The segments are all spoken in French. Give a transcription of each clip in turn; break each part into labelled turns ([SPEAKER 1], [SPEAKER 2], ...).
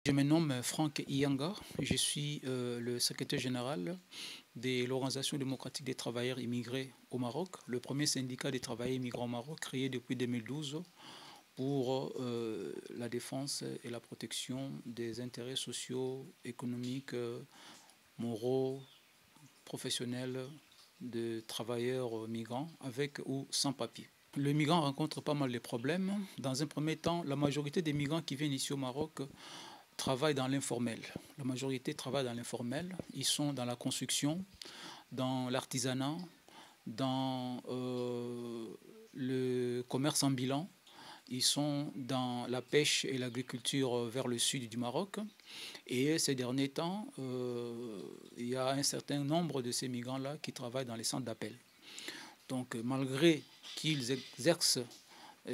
[SPEAKER 1] Je me nomme Franck Iyanga, je suis le secrétaire général de l'Organisation démocratique des travailleurs immigrés au Maroc, le premier syndicat des travailleurs immigrés au Maroc, créé depuis 2012 pour la défense et la protection des intérêts sociaux, économiques, moraux, professionnels de travailleurs migrants avec ou sans papier. Le migrant rencontre pas mal de problèmes. Dans un premier temps, la majorité des migrants qui viennent ici au Maroc travaillent dans l'informel. La majorité travaille dans l'informel. Ils sont dans la construction, dans l'artisanat, dans le commerce ambulant. Ils sont dans la pêche et l'agriculture vers le sud du Maroc. Et ces derniers temps, il y a un certain nombre de ces migrants-là qui travaillent dans les centres d'appel. Donc malgré qu'ils exercent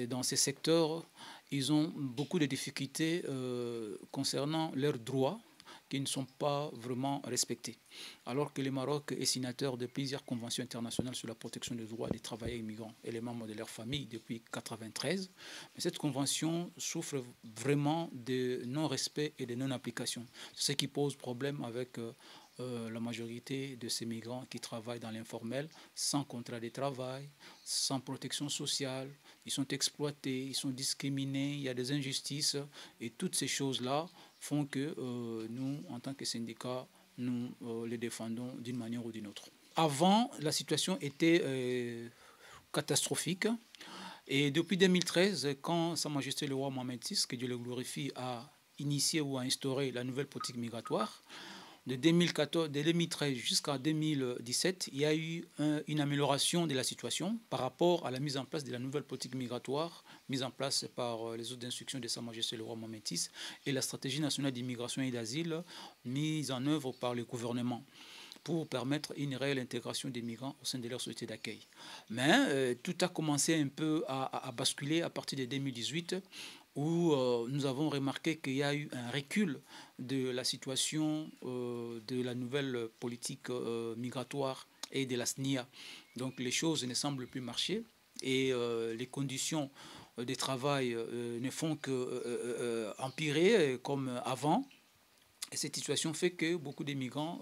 [SPEAKER 1] dans ces secteurs, ils ont beaucoup de difficultés concernant leurs droits qui ne sont pas vraiment respectés. Alors que le Maroc est signateur de plusieurs conventions internationales sur la protection des droits des travailleurs immigrants et les membres de leur famille depuis 1993, mais cette convention souffre vraiment de non-respect et de non-application. C'est ce qui pose problème avec la majorité de ces migrants qui travaillent dans l'informel, sans contrat de travail, sans protection sociale. Ils sont exploités, ils sont discriminés, il y a des injustices. Et toutes ces choses-là font que nous, en tant que syndicat, nous les défendons d'une manière ou d'une autre. Avant, la situation était catastrophique. Et depuis 2013, quand Sa Majesté le roi Mohamed VI, que Dieu le glorifie, a initié ou a instauré la nouvelle politique migratoire, de 2013 jusqu'à 2017, il y a eu une amélioration de la situation par rapport à la mise en place de la nouvelle politique migratoire, mise en place par les autres instructions de Sa Majesté le roi Mohamed VI, et la stratégie nationale d'immigration et d'asile mise en œuvre par le gouvernement pour permettre une réelle intégration des migrants au sein de leur société d'accueil. Mais tout a commencé un peu à basculer à partir de 2018, où nous avons remarqué qu'il y a eu un recul de la situation de la nouvelle politique migratoire et de la SNIA. Donc les choses ne semblent plus marcher et les conditions de travail ne font qu'empirer comme avant. Et cette situation fait que beaucoup de migrants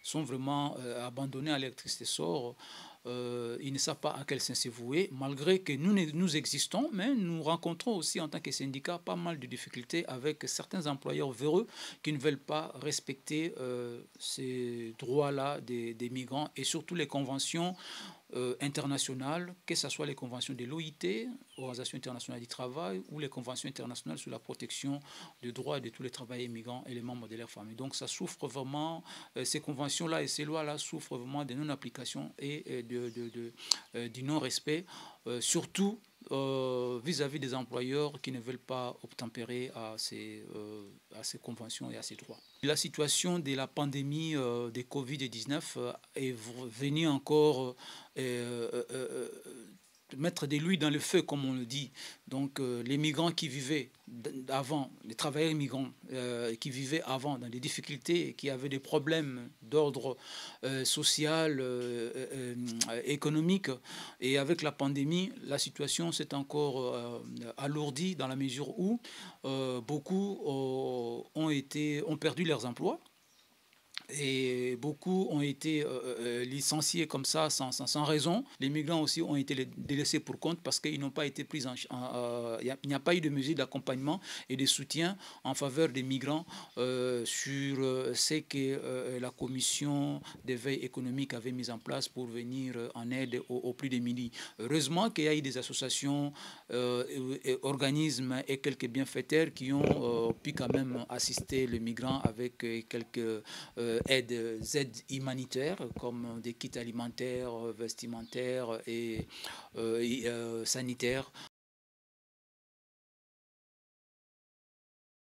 [SPEAKER 1] sont vraiment abandonnés à l'électricité sort. Ils ne savent pas à quel sens se vouer, malgré que nous existons, mais nous rencontrons aussi en tant que syndicat pas mal de difficultés avec certains employeurs véreux qui ne veulent pas respecter ces droits-là des migrants et surtout les conventions internationales, que ce soit les conventions de l'OIT, Organisation internationale du travail, ou les conventions internationales sur la protection des droits de tous les travailleurs migrants et les membres de leur famille. Donc ça souffre vraiment, ces conventions-là et ces lois-là souffrent vraiment de non-application et du non-respect, surtout vis-à-vis des employeurs qui ne veulent pas obtempérer à ces conventions et à ces droits. La situation de la pandémie de Covid-19 est venue encore mettre de l'huile dans le feu, comme on le dit. Donc les migrants qui vivaient avant, les travailleurs migrants qui vivaient avant dans des difficultés, qui avaient des problèmes d'ordre social, économique, et avec la pandémie, la situation s'est encore alourdie dans la mesure où beaucoup ont perdu leurs emplois. Et beaucoup ont été licenciés comme ça sans raison. Les migrants aussi ont été délaissés pour compte parce qu'ils n'ont pas été pris il n'y a pas eu de mesures d'accompagnement et de soutien en faveur des migrants sur ce que la commission d'éveil économique avait mis en place pour venir en aide aux plus démunis. Heureusement qu'il y a eu des associations, organismes et quelques bienfaiteurs qui ont pu quand même assister les migrants avec quelques aides humanitaires comme des kits alimentaires, vestimentaires et sanitaires.